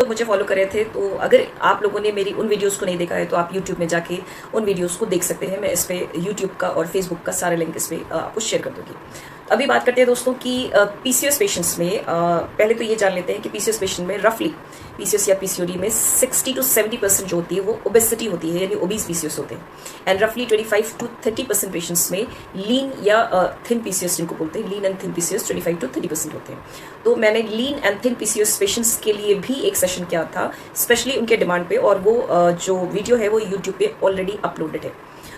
तो मुझे फॉलो कर रहे थे, तो अगर आप लोगों ने मेरी उन वीडियोस को नहीं देखा है तो आप यूट्यूब में जाके उन वीडियोस को देख सकते हैं। मैं इस पे यूट्यूब का और फेसबुक का सारा लिंक इस पे आपको शेयर कर दूंगी। अभी बात करते हैं दोस्तों कि पीसीओएस पेशेंट्स में पहले तो ये जान लेते हैं कि पीसीओएस पेशेंट में रफली पीसीओएस या पीसीओडी में 60 to 70% जो होती है वो ओबेसिटी होती है, यानी ओबीज पीसीओएस होते हैं। एंड रफली 25 to 30% पेशेंट्स में लीन या थिन पीसीओएस जिनको बोलते हैं, lean and thin PCOS 25 to 30% होते हैं। तो मैंने lean and thin PCOS patients के लिए भी एक सेशन किया था, स्पेशली उनके डिमांड पे, और वो जो वीडियो है वो यूट्यूब पे ऑलरेडी अपलोडेड है।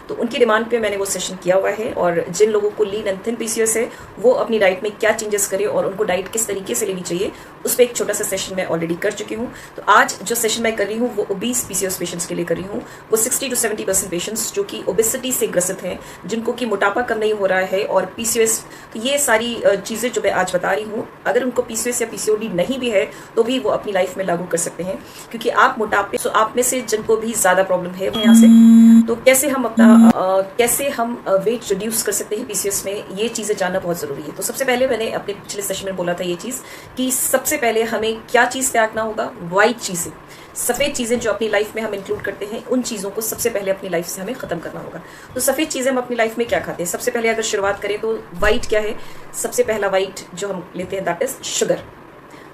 तो उनकी डिमांड पे मैंने वो सेशन किया हुआ है। और जिन लोगों को लीन एंड थिन पीसीओएस है वो अपनी डाइट में क्या चेंजेस करें और उनको डाइट किस तरीके से लेनी चाहिए, उस पर एक छोटा सा सेशन मैं ऑलरेडी कर चुकी हूँ। तो आज जो सेशन मैं कर रही हूँ वो ओबीस पीसीओएस पेशेंट्स के लिए कर रही हूँ। वो 60 to 70% पेशेंट्स जो कि ओबेसिटी से ग्रसित हैं, जिनको कि मोटापा कम नहीं हो रहा है और पीसीओएस, तो ये सारी चीज़ें जो मैं आज बता रही हूँ, अगर उनको पीसीओएस या पीसीओडी नहीं भी है तो भी वो अपनी लाइफ में लागू कर सकते हैं। क्योंकि आप मोटापे, तो आप में से जिनको भी ज़्यादा प्रॉब्लम है यहाँ से, तो कैसे हम अपना वेट रिड्यूस कर सकते हैं पीसीओएस में, ये चीज़ें जानना बहुत ज़रूरी है। तो सबसे पहले मैंने अपने पिछले सेशन में बोला था ये चीज़ कि सबसे पहले हमें क्या चीज़ त्यागना होगा, वाइट चीज़ें, सफ़ेद चीज़ें जो अपनी लाइफ में हम इंक्लूड करते हैं, उन चीज़ों को सबसे पहले अपनी लाइफ से हमें ख़त्म करना होगा। तो सफ़ेद चीज़ें हम अपनी लाइफ में क्या खाते हैं, सबसे पहले अगर शुरुआत करें तो वाइट क्या है, सबसे पहला वाइट जो हम लेते हैं दैट इज़ शुगर।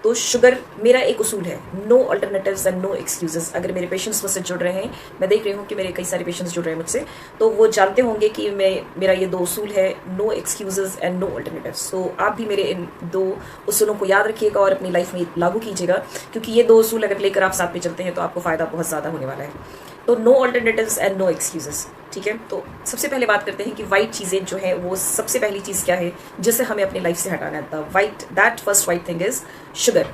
तो शुगर, मेरा एक उसूल है, no alternatives and no excuses. अगर मेरे पेशेंट्स मुझसे जुड़ रहे हैं, मैं देख रही हूँ कि मेरे कई सारे पेशेंट्स जुड़ रहे हैं मुझसे, तो वो जानते होंगे कि मेरा ये दो उसूल है, no excuses and no alternatives. तो आप भी मेरे इन दो उसूलों को याद रखिएगा और अपनी लाइफ में लागू कीजिएगा, क्योंकि ये दो उसूल अगर लेकर आप साथ में चलते हैं तो आपको फ़ायदा बहुत ज़्यादा होने वाला है। तो no alternatives and no excuses, ठीक है। तो सबसे पहले बात करते हैं कि वाइट चीज़ें जो है वो सबसे पहली चीज़ क्या है जिसे हमें अपनी लाइफ से हटाना है। That first white thing is sugar.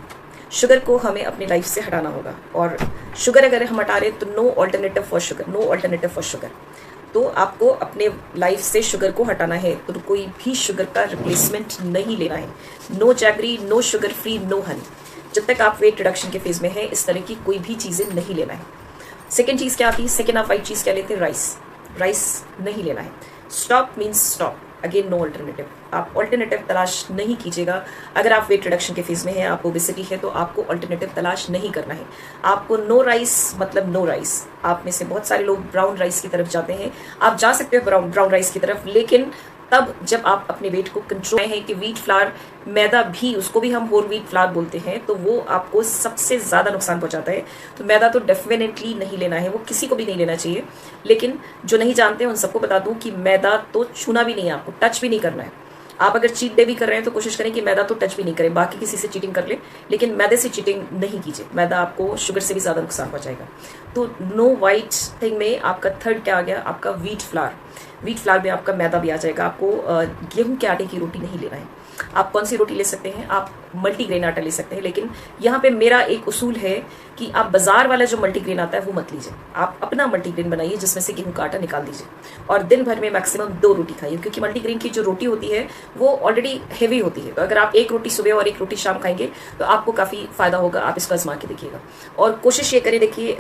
Sugar को हमें अपनी लाइफ से हटाना होगा। और शुगर अगर हम हटा रहे तो no alternative for sugar, no alternative for sugar. तो आपको अपने लाइफ से शुगर को हटाना है, तो कोई भी शुगर का रिप्लेसमेंट नहीं लेना है। No jaggery, no sugar free, no honey. जब तक आप वेट रिडक्शन के फेज में है, इस तरह की कोई भी चीज़ें नहीं लेना है। सेकेंड चीज़ क्या आती है, सेकेंड आप वाइट चीज़ क्या लेते हैं, राइस नहीं लेना है। Stop means stop, again no alternative. आप अल्टरनेटिव तलाश नहीं कीजिएगा। अगर आप वेट रिडक्शन के फेज में हैं, आपको ओबेसिटी है, तो आपको अल्टरनेटिव तलाश नहीं करना है। आपको नो राइस मतलब नो राइस। आप में से बहुत सारे लोग ब्राउन राइस की तरफ जाते हैं, आप जा सकते हो ब्राउन राइस की तरफ, लेकिन तब जब आप अपने वेट को कंट्रोल है कि व्हीट फ्लावर, मैदा भी, उसको भी हम होल व्हीट फ्लावर बोलते हैं, तो वो आपको सबसे ज़्यादा नुकसान पहुंचाता है। तो मैदा तो डेफिनेटली नहीं लेना है, वो किसी को भी नहीं लेना चाहिए। लेकिन जो नहीं जानते हैं उन सबको बता दूं कि मैदा तो छूना भी नहीं है, आपको टच भी नहीं करना है। आप अगर चीट डे भी कर रहे हैं तो कोशिश करें कि मैदा तो टच भी नहीं करें, बाकी किसी से चीटिंग कर ले, लेकिन मैदे से चीटिंग नहीं कीजिए। मैदा आपको शुगर से भी ज़्यादा नुकसान पहुंचाएगा। तो नो वाइट थिंग में आपका थर्ड क्या आ गया, आपका व्हीट फ्लावर। व्हीट फ्लावर में आपका मैदा भी आ जाएगा। आपको गेहूं के आटे की रोटी नहीं लेना है। आप कौन सी रोटी ले सकते हैं, आप मल्टीग्रेन आटा ले सकते हैं। लेकिन यहाँ पे मेरा एक उसूल है कि आप बाजार वाला जो मल्टीग्रेन आता है वो मत लीजिए, आप अपना मल्टीग्रेन बनाइए जिसमें से गेहूं का आटा निकाल दीजिए और दिन भर में मैक्सिमम 2 रोटी खाइए, क्योंकि मल्टीग्रेन की जो रोटी होती है वो ऑलरेडी हेवी होती है। तो अगर आप एक रोटी सुबह और एक रोटी शाम खाएंगे तो आपको काफ़ी फायदा होगा। आप इसको आजमा के देखिएगा और कोशिश ये करें। देखिए,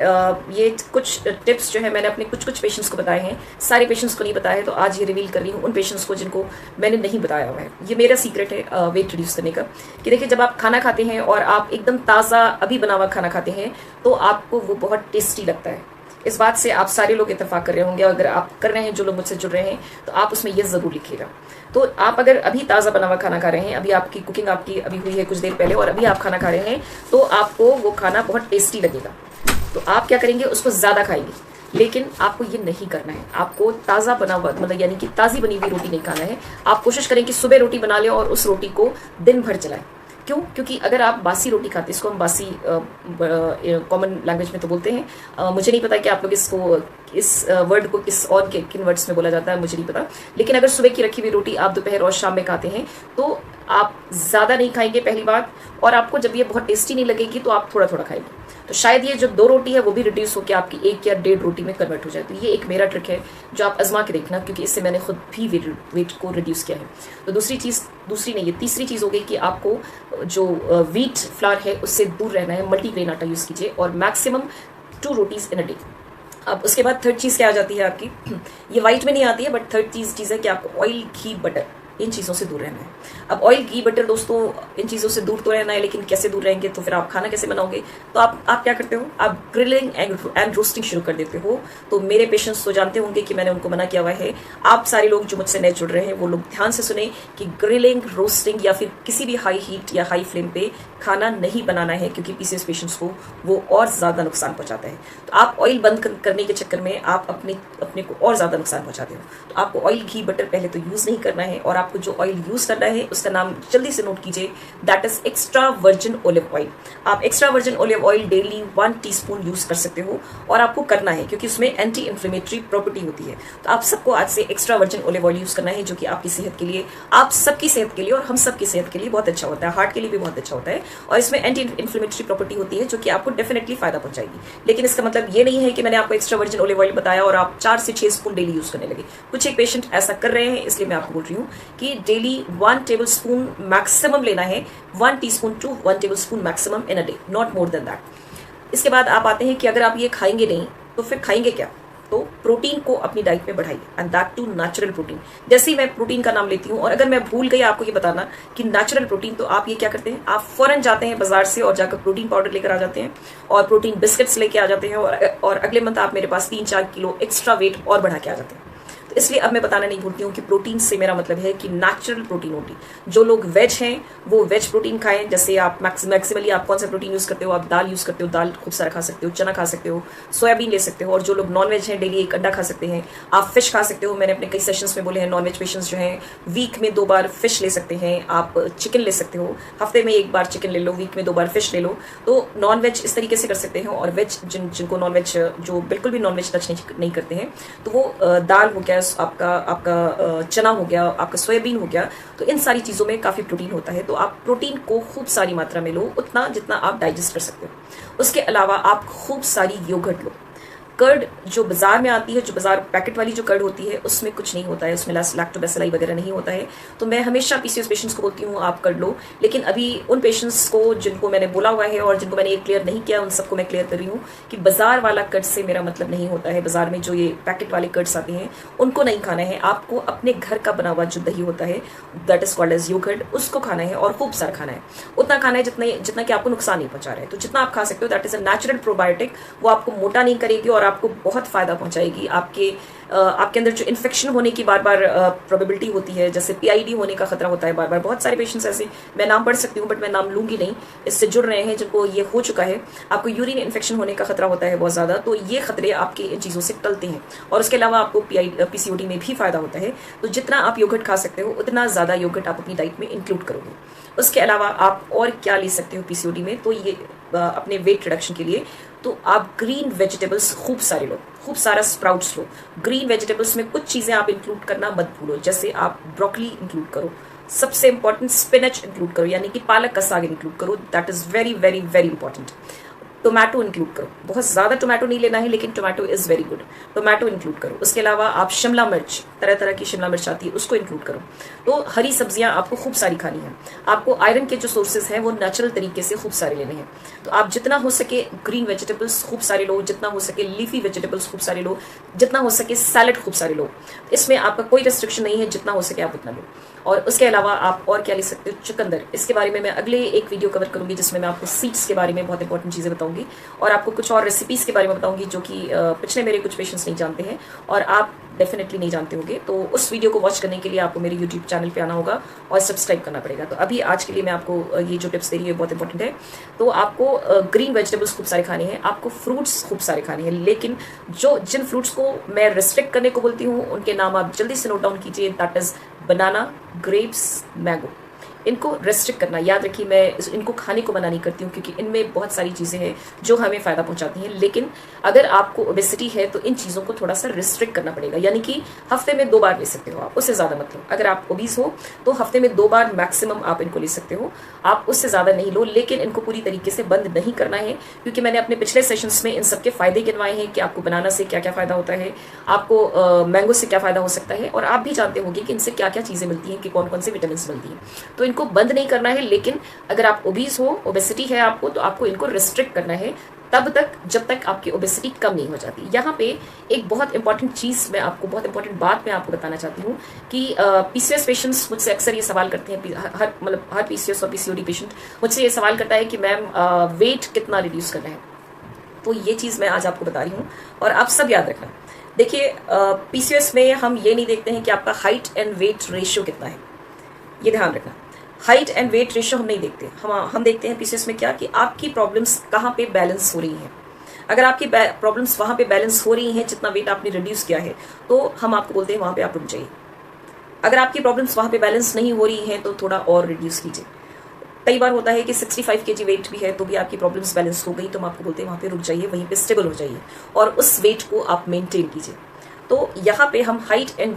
ये कुछ टिप्स जो है मैंने अपने कुछ पेशेंट्स को बताए हैं, सारे पेशेंट्स को नहीं बताया है, तो आज ये रिवील कर रही हूँ उन पेशेंट्स को जिनको मैंने नहीं बताया हुआ है। ये मेरा सीक्रेट है वेट रिड्यूस करने का, कि देखिए जब आप खाना खाते हैं और आप एकदम ताज़ा अभी बना हुआ खाना खाते हैं तो आपको वो बहुत टेस्टी लगता है। इस बात से आप सारे लोग इत्तेफाक कर रहे होंगे। अगर आप कर रहे हैं, जो लोग मुझसे जुड़ रहे हैं, तो आप उसमें ये ज़रूर लिखिएगा। तो आप अगर अभी ताज़ा बना हुआ खाना खा रहे हैं, अभी आपकी कुकिंग आपकी अभी हुई है कुछ देर पहले और अभी आप खाना खा रहे हैं, तो आपको वो खाना बहुत टेस्टी लगेगा। तो आप क्या करेंगे, उसको ज़्यादा खाएंगे। लेकिन आपको ये नहीं करना है। आपको ताज़ा बना हुआ मतलब यानी कि ताज़ी बनी हुई रोटी नहीं खाना है। आप कोशिश करें कि सुबह रोटी बना लें और उस रोटी को दिन भर चलाएं। क्यों? क्योंकि अगर आप बासी रोटी खाते हैं, इसको हम बासी कॉमन लैंग्वेज में तो बोलते हैं, मुझे नहीं पता कि आप लोग इसको इस वर्ड को किस और किन वर्ड्स में बोला जाता है, मुझे नहीं पता। लेकिन अगर सुबह की रखी हुई रोटी आप दोपहर और शाम में खाते हैं तो आप ज़्यादा नहीं खाएंगे पहली बात, और आपको जब ये बहुत टेस्टी नहीं लगेगी तो आप थोड़ा थोड़ा खाएंगे। तो शायद ये जो 2 रोटी है वो भी रिड्यूस होकर आपकी 1 या 1.5 रोटी में कन्वर्ट हो जाए। तो ये एक मेरा ट्रिक है जो आप आजमा के देखना, क्योंकि इससे मैंने खुद भी वेट को रिड्यूस किया है। तो तीसरी चीज़ हो गई कि आपको जो व्हीट फ्लावर है उससे दूर रहना है, मल्टीग्रेन आटा यूज़ कीजिए और maximum 2 rotis in a day. अब उसके बाद थर्ड चीज़ क्या आ जाती है आपकी, ये वाइट में नहीं आती है, बट थर्ड चीज़ है कि आपको ऑयल, घी, बटर, इन चीज़ों से दूर रहना है। अब ऑयल, घी, बटर दोस्तों, इन चीज़ों से दूर तो रहना है, लेकिन कैसे दूर रहेंगे? तो फिर आप खाना कैसे बनाओगे? तो आप क्या करते हो? आप ग्रिलिंग एंड रोस्टिंग शुरू कर देते हो। तो मेरे पेशेंट्स तो जानते होंगे कि मैंने उनको मना किया हुआ है। आप सारे लोग जो मुझसे नए जुड़ रहे हैं वो लोग ध्यान से सुने कि ग्रिलिंग, रोस्टिंग या फिर किसी भी हाई हीट या हाई फ्लेम पे खाना नहीं बनाना है, क्योंकि पीसीओएस पेशेंट्स को वो और ज़्यादा नुकसान पहुंचाता है। तो आप ऑयल बंद करने के चक्कर में आप अपने को और ज़्यादा नुकसान पहुंचाते हो। तो आपको ऑयल, घी, बटर पहले तो यूज़ नहीं करना है, और आपको जो ऑयल यूज़ करना है उसका नाम जल्दी से नोट कीजिए, that is extra virgin olive oil. आप extra virgin olive oil daily 1 teaspoon use कर सकते हो, और आपको करना है क्योंकि उसमें एंटी इन्फ्लेमेटरी प्रॉपर्टी होती है। तो आप सबको आज से extra virgin olive oil use करना है, जो कि आपकी सेहत के लिए, आप सबकी सेहत के लिए और हम सबकी सेहत के लिए बहुत अच्छा होता है, हार्ट के लिए भी बहुत अच्छा होता है, और इसमें एंटी इन्फ्लेमेटरी प्रॉपर्टी होती है जो कि आपको डेफिनेटली फायदा पहुंचाएगी। लेकिन इसका मतलब ये नहीं है कि मैंने आपको एक्स्ट्रा वर्जिन ऑलिव ऑयल बताया और आप 4 से 6 स्पून डेली यूज करने लगे। कुछ एक पेशेंट ऐसा कर रहे हैं, इसलिए मैं आपको बोल रही हूँ कि डेली 1 टेबल स्पून मैक्सिमम लेना है, 1 teaspoon to 1 tablespoon maximum in a day, not more than that. इसके बाद आप आते हैं कि अगर आप ये खाएंगे नहीं तो फिर खाएंगे क्या? तो प्रोटीन को अपनी डाइट में बढ़ाइए, and that too natural protein. जैसे ही मैं प्रोटीन का नाम लेती हूँ, और अगर मैं भूल गई आपको ये बताना कि नेचुरल प्रोटीन, तो आप ये क्या करते हैं, आप फौरन जाते हैं बाजार से और जाकर प्रोटीन पाउडर लेकर आ जाते हैं और प्रोटीन बिस्किट्स लेके आ जाते हैं, और अगले मंथ आप मेरे पास 3-4 किलो एक्स्ट्रा वेट और बढ़ा के आ जाते हैं। तो इसलिए अब मैं बताना नहीं भूलती हूँ कि प्रोटीन से मेरा मतलब है कि नेचुरल प्रोटीन ओनली। जो लोग वेज हैं वो वेज प्रोटीन खाएं। जैसे आप मैक्सिमली आप कौन सा प्रोटीन यूज़ करते हो? आप दाल यूज़ करते हो, दाल खूब सारा खा सकते हो, चना खा सकते हो, सोयाबीन ले सकते हो। और जो लोग नॉन वेज हैं डेली 1 अंडा खा सकते हैं, आप फिश खा सकते हो। मैंने अपने कई सेशंस में बोले हैं, नॉन वेज पेशेंट्स जो हैं वीक में 2 बार फिश ले सकते हैं। आप चिकन ले सकते हो, हफ्ते में 1 बार चिकन ले लो, वीक में 2 बार फिश ले लो। तो नॉन वेज इस तरीके से कर सकते हैं। और वेज जिनको नॉन वेज, जो बिल्कुल भी नॉन वेज टच नहीं करते हैं, तो वो दाल हो गया, आपका चना हो गया, आपका सोयाबीन हो गया, तो इन सारी चीज़ों में काफ़ी प्रोटीन होता है। तो आप प्रोटीन को खूब सारी मात्रा में लो, उतना जितना आप डाइजेस्ट कर सकते हो। उसके अलावा आप खूब सारी योगर्ट लो। कर्ड जो बाजार में आती है, जो बाजार पैकेट वाली जो कर्ड होती है, उसमें कुछ नहीं होता है, उसमें लैक्टोबैसिलाई वगैरह नहीं होता है। तो मैं हमेशा पीसीओएस पेशेंट्स को बोलती हूँ आप कर्ड लो। लेकिन अभी उन पेशेंट्स को जिनको मैंने बोला हुआ है और जिनको मैंने ये क्लियर नहीं किया, उन सबको मैं क्लियर कर रही हूँ कि बाजार वाला कर्ड से मेरा मतलब नहीं होता है। बाजार में जो ये पैकेट वाले कर्ड्स आते हैं उनको नहीं खाना है। आपको अपने घर का बना हुआ जो दही होता है, that is called as yogurt, उसको खाना है, और खूब सारा खाना है। उतना खाना है जितना कि आपको नुकसान नहीं पहुंचा रहा है। तो जितना आप खा सकते हो, that is a natural probiotic. वो आपको मोटा नहीं करेगी और आपको बहुत फायदा पहुंचाएगी। आपके अंदर जो इन्फेक्शन होने की बार बार प्रोबेबिलिटी होती है, जैसे पीआईडी होने का खतरा होता है बार बार। बहुत सारे पेशेंट्स ऐसे, मैं नाम पढ़ सकती हूँ बट मैं नाम लूंगी नहीं, इससे जुड़ रहे हैं जिनको ये हो चुका है। आपको यूरिन इन्फेक्शन होने का खतरा होता है बहुत ज़्यादा। तो ये खतरे आपके इन चीज़ों से टलते हैं। और उसके अलावा आपको पीसीओडी में भी फायदा होता है। तो जितना आप योगर्ट खा सकते हो, उतना ज़्यादा योगर्ट आप अपनी डाइट में इंक्लूड करोगे। उसके अलावा आप और क्या ले सकते हो पीसीओडी में? तो ये अपने वेट रिडक्शन के लिए, तो आप ग्रीन वेजिटेबल्स खूब सारे लो, खूब सारा स्प्राउट्स लो। ग्रीन वेजिटेबल्स में कुछ चीज़ें आप इंक्लूड करना मत भूलो। जैसे आप ब्रोकली इंक्लूड करो, सबसे इंपॉर्टेंट स्पिनच इंक्लूड करो, यानी कि पालक का साग इंक्लूड करो, that is very very very important. Tomato include करो, बहुत ज़्यादा टोमेटो नहीं लेना है, लेकिन tomato is very good. Tomato include करो। उसके अलावा आप शिमला मिर्च, तरह तरह की शिमला मिर्च आती है, उसको इंक्लूड करो। तो हरी सब्जियां आपको खूब सारी खानी है। आपको आयरन के जो सोर्सेज हैं वो नेचुरल तरीके से खूब सारे लेने हैं। तो आप जितना हो सके ग्रीन वेजिटेबल्स खूब सारे लो, जितना हो सके लीफी वेजिटेबल्स खूब सारे लो, जितना हो सके सैलड खूब सारे लो। इसमें आपका कोई रेस्ट्रिक्शन नहीं है, जितना हो सके आप उतना लो। और उसके अलावा आप और क्या ले सकते हो? चुकंदर। इसके बारे में मैं अगले एक वीडियो कवर करूंगी, जिसमें मैं आपको सीड्स के बारे में बहुत इंपॉर्टेंट चीज़ें बताऊंगी, और आपको कुछ और रेसिपीज़ के बारे में बताऊंगी जो कि पिछले मेरे कुछ पेशेंट्स नहीं जानते हैं और आप डेफिनेटली नहीं जानते होंगे। तो उस वीडियो को वॉच करने के लिए आपको मेरे यूट्यूब चैनल पे आना होगा और सब्सक्राइब करना पड़ेगा। तो अभी आज के लिए मैं आपको ये जो टिप्स दे रही हूँ बहुत इंपॉर्टेंट है। तो आपको ग्रीन वेजिटेबल्स खूब सारे खाने हैं, आपको फ्रूट्स खूब सारे खाने हैं। लेकिन जिन फ्रूट्स को मैं रिस्ट्रिक्ट करने को बोलती हूँ, उनके नाम आप जल्दी से नोट डाउन कीजिए। That is banana, grapes, mango. इनको रेस्ट्रिक्ट करना, याद रखिए, मैं इनको खाने को मना नहीं करती हूँ, क्योंकि इनमें बहुत सारी चीज़ें हैं जो हमें फ़ायदा पहुँचाती हैं। लेकिन अगर आपको ओबेसिटी है तो इन चीज़ों को थोड़ा सा रिस्ट्रिक्ट करना पड़ेगा, यानी कि हफ्ते में 2 बार ले सकते हो आप, उससे ज़्यादा मतलब। अगर आप ओबीस हो तो हफ्ते में 2 बार मैक्सिमम आप इनको ले सकते हो, आप उससे ज़्यादा नहीं लो। लेकिन इनको पूरी तरीके से बंद नहीं करना है, क्योंकि मैंने अपने पिछले सेशंस में इन सबके फ़ायदे गिनवाए हैं कि आपको बनाना से क्या क्या फ़ायदा होता है, आपको मैंगो से क्या फ़ायदा हो सकता है, और आप भी जानते होंगे कि इनसे क्या क्या चीज़ें मिलती हैं, कि कौन कौन से विटामिन मिलती हैं। तो इनको बंद नहीं करना है, लेकिन अगर आप ओबीस हो, ओबेसिटी है आपको, तो आपको इनको रिस्ट्रिक्ट करना है, तब तक जब तक आपकी ओबेसिटी कम नहीं हो जाती। यहाँ पे एक बहुत इंपॉर्टेंट चीज़ मैं आपको, बहुत इंपॉर्टेंट बात मैं आपको बताना चाहती हूँ कि पीसीओएस पेशेंट्स मुझसे अक्सर ये सवाल करते हैं, हर पीसीओएस और पीसीओडी पेशेंट मुझसे ये सवाल करता है कि मैम वेट कितना रिड्यूस करना है। तो ये चीज़ मैं आज आपको बता रही हूँ और आप सब याद रखना। देखिए पीसीओएस में हम ये नहीं देखते हैं कि आपका हाइट एंड वेट रेशियो कितना है, ये ध्यान रखना। हाइट एंड वेट रेशियो हम नहीं देखते, हम देखते हैं पीसीओएस में क्या कि आपकी प्रॉब्लम्स कहाँ पे बैलेंस हो रही हैं। अगर आपकी प्रॉब्लम्स वहाँ पे बैलेंस हो रही हैं, जितना वेट आपने रिड्यूस किया है, तो हम आपको बोलते हैं वहाँ पे आप रुक जाइए। अगर आपकी प्रॉब्लम्स वहाँ पे बैलेंस नहीं हो रही हैं तो थोड़ा और रिड्यूस कीजिए। कई बार होता है कि 65 kg वेट भी है तो भी आपकी प्रॉब्लम्स बैलेंस हो गई, तो हम आपको बोलते हैं वहाँ पे रुक जाइए, वहीं पे स्टेबल हो जाइए और उस वेट को आप मेंटेन कीजिए। तो यहाँ पे हम हाइट एंड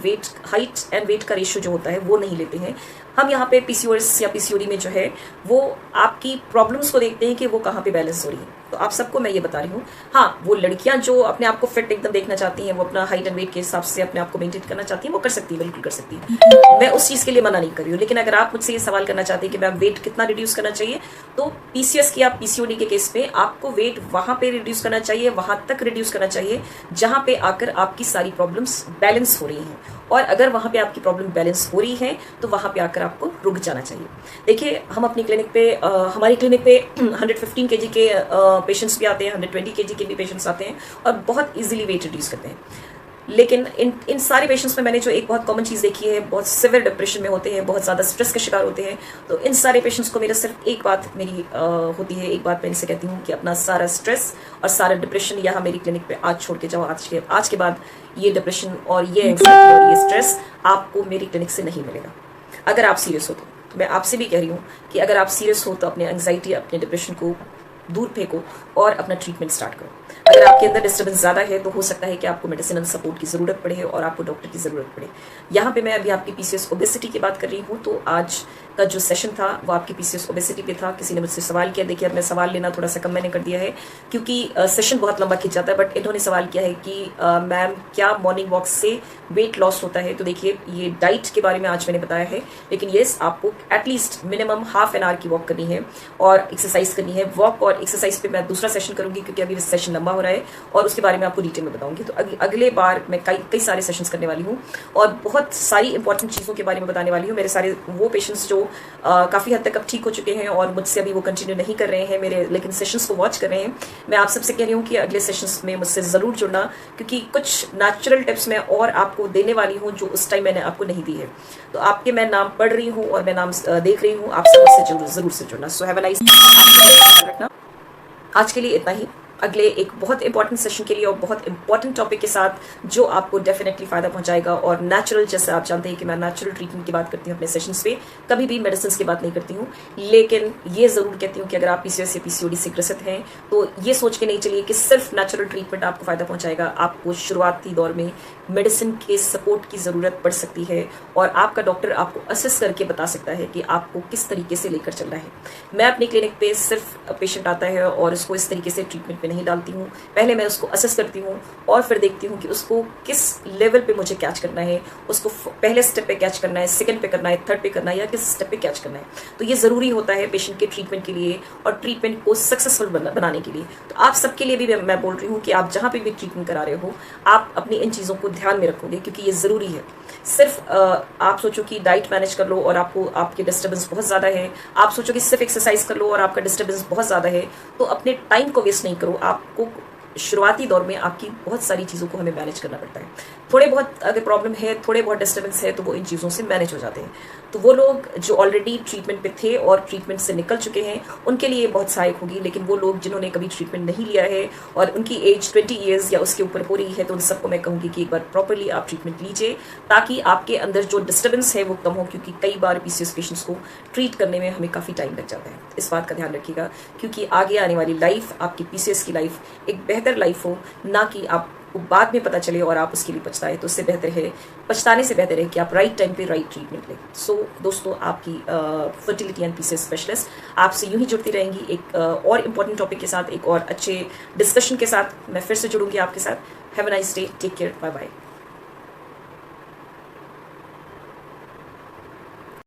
वेट का रेशियो जो होता है वो नहीं लेते हैं। हम यहाँ पे पीसीओएस या पीसीओडी में जो है वो आपकी प्रॉब्लम्स को देखते हैं कि वो कहाँ पे बैलेंस हो रही है। तो आप सबको मैं ये बता रही हूँ, हाँ वो लड़कियां जो अपने आप को फिट एकदम देखना चाहती हैं, वो अपना हाइट एंड वेट के हिसाब से अपने आप को मेंटेन करना चाहती हैं, वो कर सकती है, बिल्कुल कर सकती है। मैं उस चीज़ के लिए मना नहीं कर रही हूँ। लेकिन अगर आप मुझसे ये सवाल करना चाहते हैं कि मैम वेट कितना रिड्यूस करना चाहिए, तो पीसीएस की या पीसीओडी के केस में आपको वेट वहाँ पे रिड्यूस करना चाहिए, वहाँ तक रिड्यूस करना चाहिए जहाँ पे आकर आपकी सारी प्रॉब्लम्स बैलेंस हो रही हैं। और अगर वहाँ पे आपकी प्रॉब्लम बैलेंस हो रही है तो वहाँ पे आकर आपको रुक जाना चाहिए। देखिए हम अपनी क्लिनिक पे हमारी क्लिनिक पे 115 kg के पेशेंट्स भी आते हैं, 120 kg के भी पेशेंट्स आते हैं और बहुत इजीली वेट रिड्यूस करते हैं। लेकिन इन सारे पेशेंट्स में मैंने जो एक बहुत कॉमन चीज़ देखी है, बहुत सिवियर डिप्रेशन में होते हैं, बहुत ज़्यादा स्ट्रेस के शिकार होते हैं। तो इन सारे पेशेंट्स को मेरा सिर्फ एक बात मेरी होती है, एक बात मैं इनसे कहती हूँ कि अपना सारा स्ट्रेस और सारा डिप्रेशन यहाँ मेरी क्लिनिक पे आज छोड़ के जाओ। आज के बाद ये डिप्रेशन और ये एंग्जाइटी और ये स्ट्रेस आपको मेरी क्लिनिक से नहीं मिलेगा। अगर आप सीरियस हो तो मैं आपसे भी कह रही हूँ कि अगर आप सीरियस हो तो अपने एंग्जाइटी, अपने डिप्रेशन को दूर फेंको और अपना ट्रीटमेंट स्टार्ट करो। अगर आपके अंदर डिस्टर्बेंस ज़्यादा है तो हो सकता है कि आपको मेडिसिनल सपोर्ट की ज़रूरत पड़े और आपको डॉक्टर की ज़रूरत पड़े। यहाँ पे मैं अभी आपकी पीसीएस ओबेसिटी की बात कर रही हूँ। तो आज का जो सेशन था वो आपकी पीसीएस ओबेसिटी पे था। किसी ने मुझसे सवाल किया, देखिए अब मैं सवाल लेना थोड़ा सा कम मैंने कर दिया है क्योंकि सेशन बहुत लंबा खिंच जाता है। बट इन्होंने सवाल किया है कि मैम क्या मॉर्निंग वॉक से वेट लॉस होता है। तो देखिए ये डाइट के बारे में आज मैंने बताया है, लेकिन येस आपको at least minimum half an hour की वॉक करनी है और एक्सरसाइज करनी है। वॉक और एक्सरसाइज पे मैं दूसरा सेशन करूंगी क्योंकि अभी सेशन लंबा हो रहा है और उसके बारे में आपको डिटेल में बताऊंगी। तो अगले बार मैं कई सारे सेशंस करने वाली हूँ और बहुत सारी इंपॉर्टेंट चीज़ों के बारे में बताने वाली हूँ। मेरे सारे वो पेशेंट्स जो काफ़ी हद तक अब ठीक हो चुके हैं और मुझसे अभी वो कंटिन्यू नहीं कर रहे हैं मेरे, लेकिन सेशंस को वॉच कर रहे हैं, मैं आप सबसे कह रही हूँ कि अगले सेशंस में मुझसे ज़रूर जुड़ना क्योंकि कुछ नेचुरल टिप्स मैं और आपको देने वाली हूँ जो उस टाइम मैंने आपको नहीं दी है। तो आपके मैं नाम पढ़ रही हूँ और मैं नाम देख रही हूँ, आपसे मुझसे ज़रूर से जुड़ना। सो हैव अ नाइस रखना। आज के लिए इतना ही। अगले एक बहुत इंपॉर्टेंट सेशन के लिए और बहुत इंपॉर्टेंट टॉपिक के साथ जो आपको डेफिनेटली फ़ायदा पहुंचाएगा और नेचुरल, जैसे आप जानते हैं कि मैं नेचुरल ट्रीटमेंट की बात करती हूँ अपने सेशंस पे, कभी भी मेडिसिन की बात नहीं करती हूँ। लेकिन ये ज़रूर कहती हूँ कि अगर आप पीसीओएस या पीसीओडी से ग्रसित हैं तो ये सोच के नहीं चलिए कि सिर्फ नेचुरल ट्रीटमेंट आपको फ़ायदा पहुँचाएगा। आपको शुरुआती दौर में मेडिसिन के सपोर्ट की ज़रूरत पड़ सकती है और आपका डॉक्टर आपको असेस करके बता सकता है कि आपको किस तरीके से लेकर चलना है। मैं अपनी क्लिनिक पे सिर्फ पेशेंट आता है और उसको इस तरीके से ट्रीटमेंट पे नहीं डालती हूँ। पहले मैं उसको असेस करती हूँ और फिर देखती हूँ कि उसको किस लेवल पे मुझे कैच करना है, उसको पहले स्टेप पे कैच करना है, सेकंड पे करना है, थर्ड पे करना है या किस स्टेप पे कैच करना है। तो ये ज़रूरी होता है पेशेंट के ट्रीटमेंट के लिए और ट्रीटमेंट को सक्सेसफुल बनाने के लिए। तो आप सबके लिए भी मैं बोल रही हूँ कि आप जहाँ पे भी ट्रीटमेंट करा रहे हो आप अपनी इन चीज़ों को ध्यान में रखोगे क्योंकि ये ज़रूरी है। सिर्फ आप सोचो कि डाइट मैनेज कर लो और आपको आपके डिस्टर्बेंस बहुत ज़्यादा है, आप सोचो कि सिर्फ एक्सरसाइज कर लो और आपका डिस्टर्बेंस बहुत ज़्यादा है, तो अपने टाइम को वेस्ट नहीं करो। आपको शुरुआती दौर में आपकी बहुत सारी चीज़ों को हमें मैनेज करना पड़ता है। थोड़े बहुत अगर प्रॉब्लम है, थोड़े बहुत डिस्टर्बेंस है तो वो इन चीज़ों से मैनेज हो जाते हैं। तो वो लोग जो ऑलरेडी ट्रीटमेंट पे थे और ट्रीटमेंट से निकल चुके हैं उनके लिए बहुत सहायक होगी। लेकिन वो लोग जिन्होंने कभी ट्रीटमेंट नहीं लिया है और उनकी एज 20 ईयर्स या उसके ऊपर हो रही है तो उन सबको मैं कहूँगी कि एक बार प्रॉपरली आप ट्रीटमेंट लीजिए ताकि आपके अंदर जो डिस्टर्बेंस है वो कम हो, क्योंकि कई बार पीसीओएस पेशेंट्स को ट्रीट करने में हमें काफ़ी टाइम लग जाता है। इस बात का ध्यान रखिएगा क्योंकि आगे आने वाली लाइफ, आपकी पीसीओएस की लाइफ एक बेहतर लाइफ हो, ना कि आपको बाद में पता चले और आप उसके लिए पछताए। तो उससे बेहतर है, पछताने से बेहतर है कि आप राइट टाइम पे राइट ट्रीटमेंट लें। सो दोस्तों, आपकी फर्टिलिटी एंड पीसीओएस स्पेशलिस्ट आपसे यूं ही जुड़ती रहेंगी एक और इम्पॉर्टेंट टॉपिक के साथ, एक और अच्छे डिस्कशन के साथ मैं फिर से जुड़ूंगी आपके साथ। Have a nice day, take care, bye bye.